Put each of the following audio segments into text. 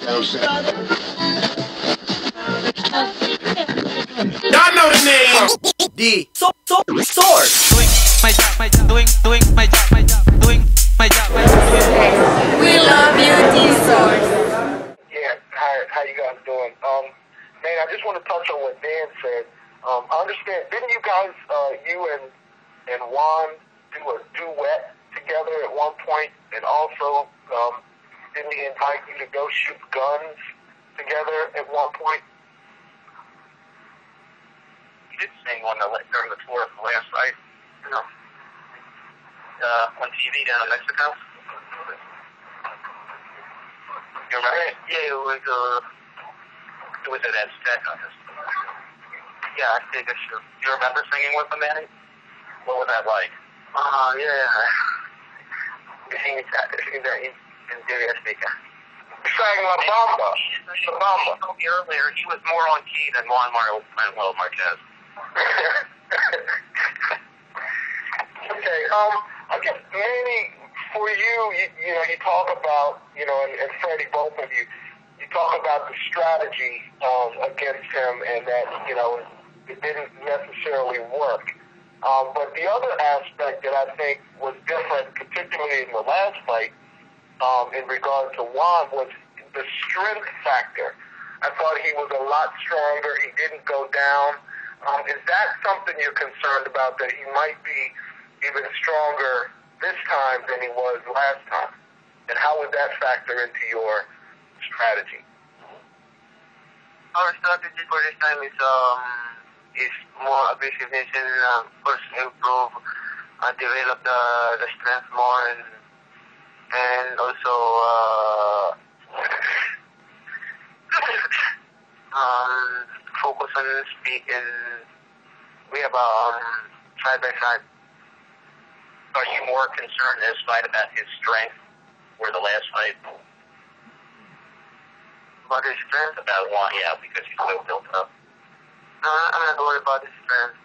Y'all know the name. D. Source. Doing my job, doing my job, doing my job. We love you, D-Source. Yeah, how you guys doing? Man, I just want to touch on what Dan said. I understand, didn't you guys, you and Juan do a duet together at one point? And also, didn't he invite you to go shoot guns together at one point? He did sing during the tour of the last night. You know, on TV down in Mexico. You remember? Yeah, it was at Aztec. Yeah, I think I should. Do you remember singing with him, Manny? What was that like? Yeah. Singing that in Syria speaker. Sang La Bamba. La Bamba. He told me earlier he was more on key than Juan Manuel Marquez. Okay, I guess Manny, for you know, you talk about, you know, and Freddie, both of you talk about the strategy against him and that, you know, it didn't necessarily work. But the other aspect that I think was different, particularly in the last fight, in regard to Juan, was the strength factor. I thought he was a lot stronger. He didn't go down. Is that something you're concerned about, that he might be even stronger this time than he was last time? And how would that factor into your strategy? Our strategy for this time is more aggressiveness and first improve and develop the strength more and also focus on speed, and we have side by side. Are you more concerned this fight about his strength or the last fight? About his strength? About Juan, yeah, because he's so built up. No, I'm not worried about his strength.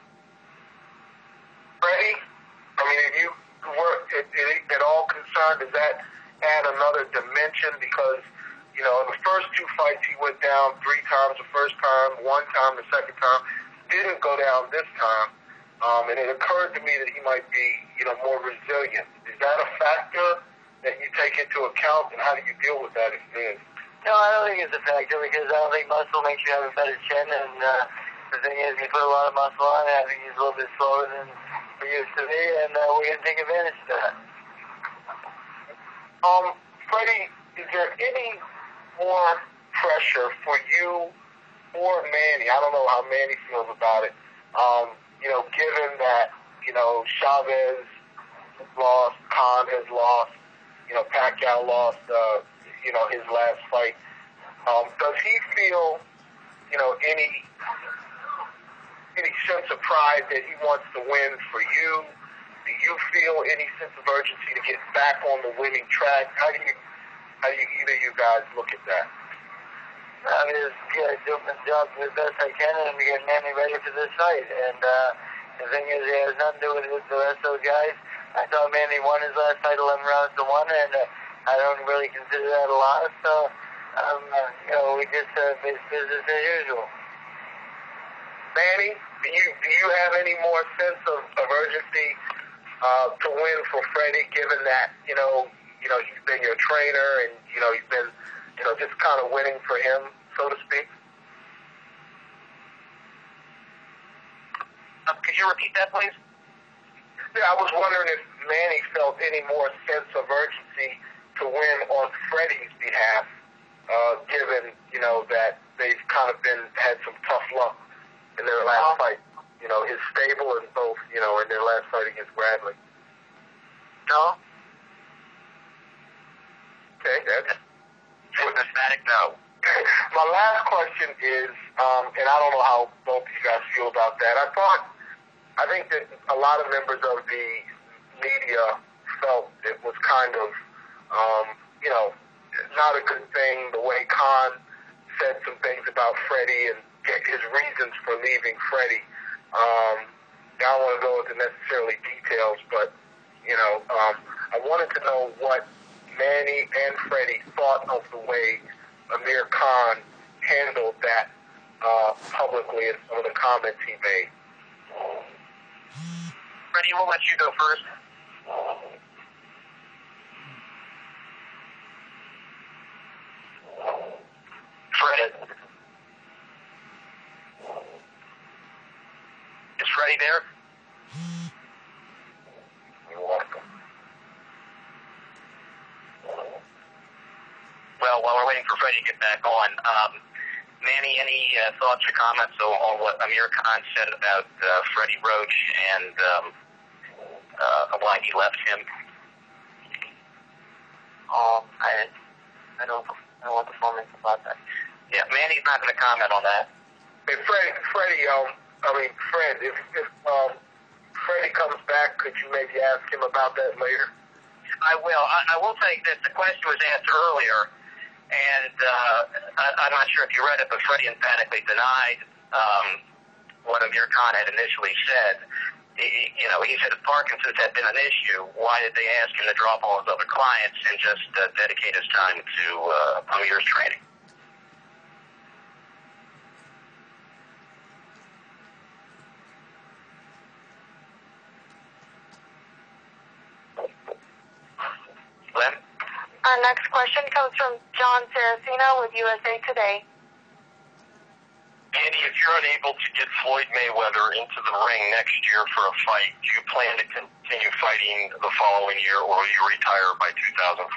Freddie, I mean, if you were at all concerned, does that add another dimension? Because, you know, in the first two fights, he went down 3 times the first time, 1 time the second time, didn't go down this time. And it occurred to me that he might be, you know, more resilient. Is that a factor that you take into account, and how do you deal with that if it is? No, I don't think it's a factor, because I don't think muscle makes you have a better chin, and the thing is, you put a lot of muscle on it. I think he's a little bit slower than we used to be, and we're going to take advantage of that. Freddie, is there any more pressure for you or Manny? I don't know how Manny feels about it. You know, given that, you know, Chavez lost, Khan has lost, you know, Pacquiao lost, you know, his last fight. Does he feel, you know, any sense of pride that he wants to win for you? Do you feel any sense of urgency to get back on the winning track? How do you either of you guys look at that? I'm just doing my job the best I can and get Manny ready for this fight. And the thing is, it has nothing to do with the rest of those guys. I thought Manny won his last fight 11 rounds to 1, and I don't really consider that a loss. So, you know, we just it's business as usual. Manny, do you have any more sense of urgency to win for Freddie, given that you know he's been your trainer and you know he's been just kind of winning for him, so to speak? Could you repeat that, please? Yeah, I was wondering if Manny felt any more sense of urgency to win on Freddie's behalf, given, you know, that they've kind of had some tough luck in their last fight. You know, his stable and both, you know, in their last fight against Bradley. No. Okay, that's with emphatic no. My last question is, and I don't know how both of you guys feel about that. I think that a lot of members of the media felt it was kind of, you know, not a good thing the way Khan said some things about Freddie and his reasons for leaving Freddie. I don't want to go into necessarily details, but, you know, I wanted to know what Manny and Freddie thought of the way Amir Khan handled that publicly in some of the comments he made. Freddie, we'll let you go first. Fred. Is Freddie there? You're welcome. Well, while we're waiting for Freddie to get back on, Manny, any thoughts or comments on what Amir Khan said about Freddie Roach and why he left him? I don't want to comment about that. Yeah, Manny's not going to comment on that. Hey, Freddie, Fred, if Freddie comes back, could you maybe ask him about that later? I will. I will say that the question was asked earlier, and I'm not sure if you read it, but Freddie emphatically denied what Amir Khan had initially said. He said if Parkinson's had been an issue, why did they ask him to drop all his other clients and just dedicate his time to Amir's training? Glenn? Our next question comes from John Saraceno with USA Today. Andy, if you're unable to get Floyd Mayweather into the ring next year for a fight, do you plan to continue fighting the following year, or will you retire by 2014?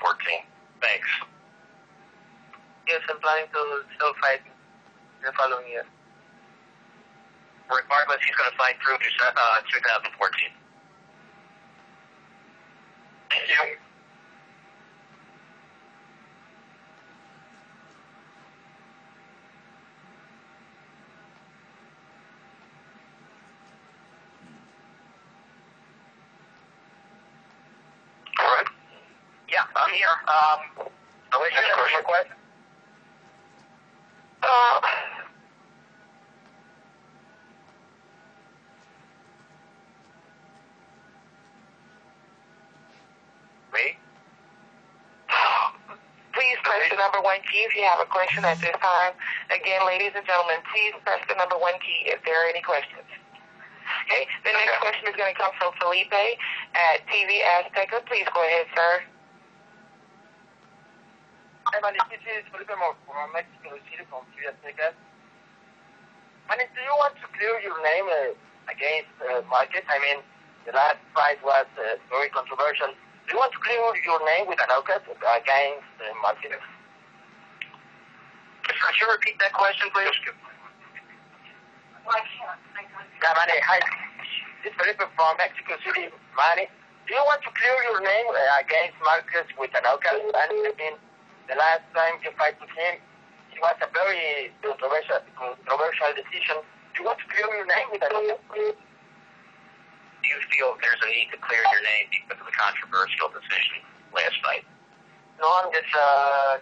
Thanks. Yes, I'm planning to still fight the following year. Regardless, he's going to fight through 2014. Thank you. Yeah, I'm here. Alicia, you have a question? Me? Please press the number 1 key if you have a question at this time. Again, ladies and gentlemen, please press the number 1 key if there are any questions. Okay, the next question is going to come from Felipe at TV Azteca. Please go ahead, sir. Hi, Manny. This is Felipe from Mexico City from TV Azteca. Manny, do you want to clear your name against Marquez? I mean, the last fight was very controversial. Do you want to clear your name with a knockout against Marquez? Could you repeat that question, please? Yeah, Manny, hi. This is Felipe from Mexico City. Manny, do you want to clear your name against Marquez with a knockout? I mean, the last time you fight with him, it was a very controversial decision. Do you want to clear your name with a knockout? Do you feel there's a need to clear your name because of the controversial decision last night? No, I'm just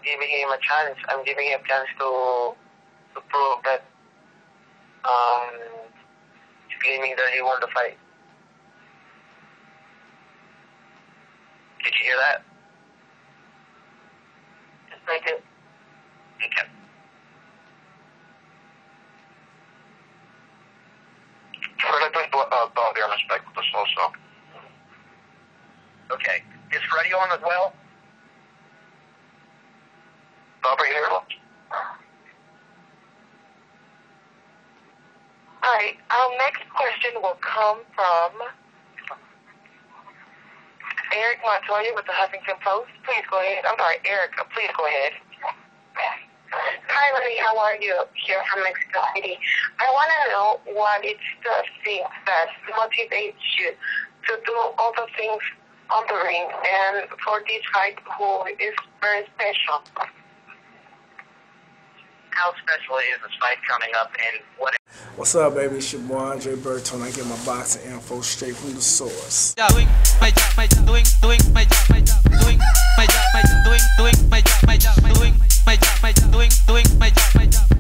giving him a chance. I'm giving him a chance to prove that he's claiming that he won the fight. Did you hear that? Just thank you. Okay. Fred, I think Baldier respect this also. Okay. Is Freddie on as well? Over here. All right, our next question will come from Eric Montoya with the Huffington Post. Please go ahead. I'm sorry, Eric, please go ahead. Hi, Lenny. How are you? Here from Mexico City. I want to know what is the thing that motivates you to do all the things on the ring and for this fight who is very special. How special is this fight coming up, and what? What's up, baby? It's your boy Andre Burton. I get my boxing info straight from the source. Doing my job, doing my job, doing my job, doing my job, doing my job, doing my job, doing